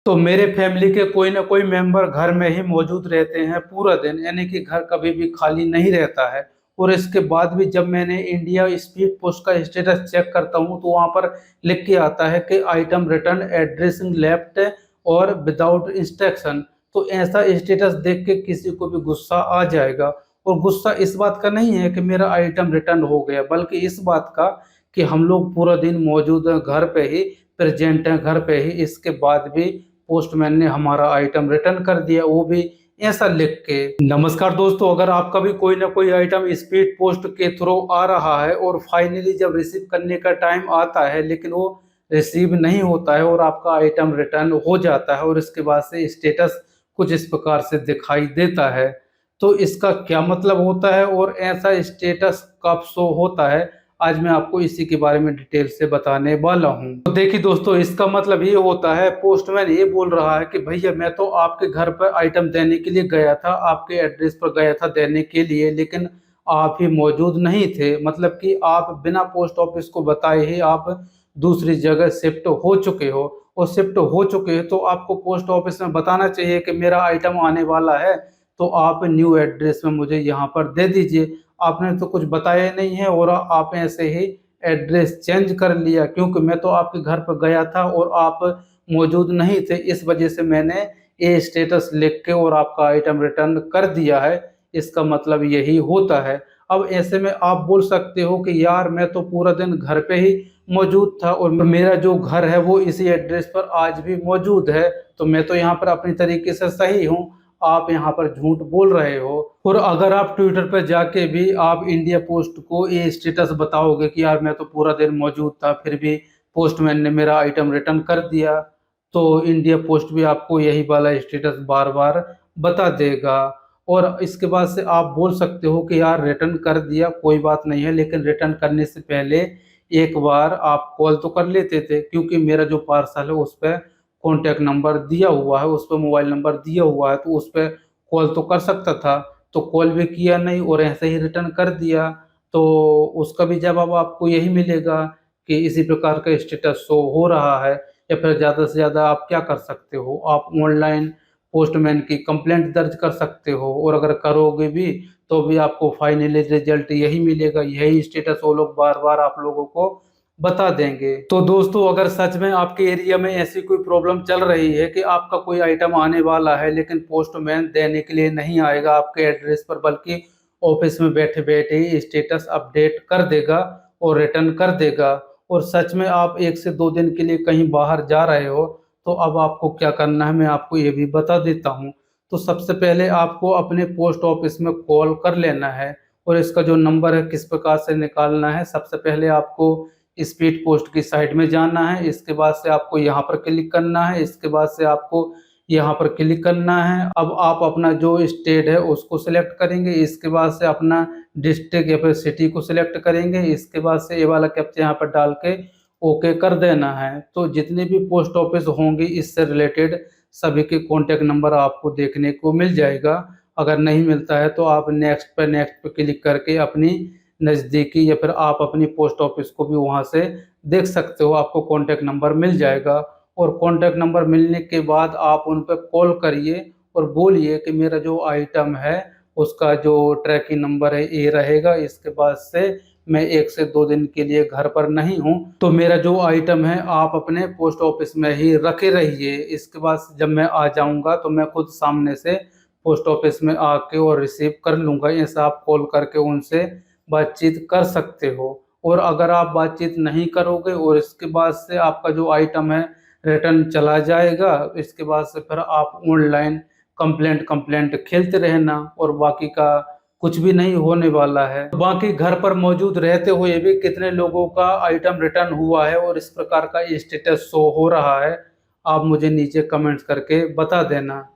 तो मेरे फैमिली के कोई ना कोई मेंबर घर में ही मौजूद रहते हैं पूरा दिन, यानी कि घर कभी भी खाली नहीं रहता है। और इसके बाद भी जब मैंने इंडिया स्पीड पोस्ट का स्टेटस चेक करता हूं तो वहां पर लिख के आता है कि आइटम रिटर्न एड्रेसिंग लेफ्ट और विदाउट इंस्ट्रक्शन। तो ऐसा स्टेटस देख के किसी को भी गुस्सा आ जाएगा। और गुस्सा इस बात का नहीं है कि मेरा आइटम रिटर्न हो गया, बल्कि इस बात का कि हम लोग पूरा दिन मौजूद हैं घर पे ही, प्रेजेंट हैं घर पे ही, इसके बाद भी पोस्टमैन ने हमारा आइटम रिटर्न कर दिया, वो भी ऐसा लिख के। नमस्कार दोस्तों, अगर आपका भी कोई ना कोई आइटम स्पीड पोस्ट के थ्रू आ रहा है और फाइनली जब रिसीव करने का टाइम आता है लेकिन वो रिसीव नहीं होता है और आपका आइटम रिटर्न हो जाता है और इसके बाद से स्टेटस कुछ इस प्रकार से दिखाई देता है, तो इसका क्या मतलब होता है और ऐसा स्टेटस कब शो होता है, आज मैं आपको इसी के बारे में डिटेल से बताने वाला हूं। तो देखिए दोस्तों, इसका मतलब ये होता है, पोस्टमैन ये बोल रहा है कि भैया मैं तो आपके घर पर आइटम देने के लिए गया था, आपके एड्रेस पर गया था देने के लिए, लेकिन आप ही मौजूद नहीं थे। मतलब कि आप बिना पोस्ट ऑफिस को बताए ही आप दूसरी जगह शिफ्ट हो चुके हो, और शिफ्ट हो चुके हैं तो आपको पोस्ट ऑफिस में बताना चाहिए कि मेरा आइटम आने वाला है, तो आप न्यू एड्रेस में मुझे यहाँ पर दे दीजिए। आपने तो कुछ बताया नहीं है और आप ऐसे ही एड्रेस चेंज कर लिया, क्योंकि मैं तो आपके घर पर गया था और आप मौजूद नहीं थे, इस वजह से मैंने ये स्टेटस लिख के और आपका आइटम रिटर्न कर दिया है। इसका मतलब यही होता है। अब ऐसे में आप बोल सकते हो कि यार मैं तो पूरा दिन घर पे ही मौजूद था और मेरा जो घर है वो इसी एड्रेस पर आज भी मौजूद है, तो मैं तो यहाँ पर अपनी तरीके से सही हूँ, आप यहाँ पर झूठ बोल रहे हो। और अगर आप ट्विटर पर जाके भी आप इंडिया पोस्ट को ये स्टेटस बताओगे कि यार मैं तो पूरा दिन मौजूद था फिर भी पोस्टमैन ने मेरा आइटम रिटर्न कर दिया, तो इंडिया पोस्ट भी आपको यही वाला स्टेटस बार बार बता देगा। और इसके बाद से आप बोल सकते हो कि यार रिटर्न कर दिया कोई बात नहीं है, लेकिन रिटर्न करने से पहले एक बार आप कॉल तो कर लेते थे, क्योंकि मेरा जो पार्सल है उस पर कॉन्टैक्ट नंबर दिया हुआ है, उस पर मोबाइल नंबर दिया हुआ है, तो उस पर कॉल तो कर सकता था। तो कॉल भी किया नहीं और ऐसे ही रिटर्न कर दिया, तो उसका भी जवाब आपको यही मिलेगा कि इसी प्रकार का स्टेटस शो हो रहा है। या फिर ज़्यादा से ज़्यादा आप क्या कर सकते हो, आप ऑनलाइन पोस्टमैन की कंप्लेंट दर्ज कर सकते हो, और अगर करोगे भी तो भी आपको फाइनली रिजल्ट यही मिलेगा, यही स्टेटस वो लोग बार बार आप लोगों को बता देंगे। तो दोस्तों, अगर सच में आपके एरिया में ऐसी कोई प्रॉब्लम चल रही है कि आपका कोई आइटम आने वाला है लेकिन पोस्टमैन देने के लिए नहीं आएगा आपके एड्रेस पर, बल्कि ऑफिस में बैठे बैठे ही स्टेटस अपडेट कर देगा और रिटर्न कर देगा, और सच में आप 1 से 2 दिन के लिए कहीं बाहर जा रहे हो, तो अब आपको क्या करना है मैं आपको ये भी बता देता हूँ। तो सबसे पहले आपको अपने पोस्ट ऑफिस में कॉल कर लेना है, और इसका जो नंबर है किस प्रकार से निकालना है, सबसे पहले आपको स्पीड पोस्ट की साइट में जाना है, इसके बाद से आपको यहाँ पर क्लिक करना है, इसके बाद से आपको यहाँ पर क्लिक करना है। अब आप अपना जो स्टेट है उसको सिलेक्ट करेंगे, इसके बाद से अपना डिस्ट्रिक्ट या फिर सिटी को सिलेक्ट करेंगे, इसके बाद से ये वाला कैप्चा यहाँ पर डाल के ओके कर देना है। तो जितने भी पोस्ट ऑफिस होंगे इससे रिलेटेड सभी के कॉन्टैक्ट नंबर आपको देखने को मिल जाएगा। अगर नहीं मिलता है तो आप नेक्स्ट पे क्लिक करके अपनी नज़दीकी या फिर आप अपनी पोस्ट ऑफिस को भी वहाँ से देख सकते हो, आपको कॉन्टैक्ट नंबर मिल जाएगा। और कॉन्टैक्ट नंबर मिलने के बाद आप उन पर कॉल करिए और बोलिए कि मेरा जो आइटम है उसका जो ट्रैकिंग नंबर है ये रहेगा, इसके बाद से मैं 1 से 2 दिन के लिए घर पर नहीं हूँ, तो मेरा जो आइटम है आप अपने पोस्ट ऑफिस में ही रखे रहिए। इसके बाद जब मैं आ जाऊँगा तो मैं खुद सामने से पोस्ट ऑफिस में आके और रिसीव कर लूँगा। ऐसा आप कॉल करके उनसे बातचीत कर सकते हो। और अगर आप बातचीत नहीं करोगे और इसके बाद से आपका जो आइटम है रिटर्न चला जाएगा, इसके बाद से फिर आप ऑनलाइन कंप्लेंट खेलते रहना, और बाकी का कुछ भी नहीं होने वाला है। बाकी घर पर मौजूद रहते हुए भी कितने लोगों का आइटम रिटर्न हुआ है और इस प्रकार का स्टेटस शो हो रहा है, आप मुझे नीचे कमेंट्स करके बता देना।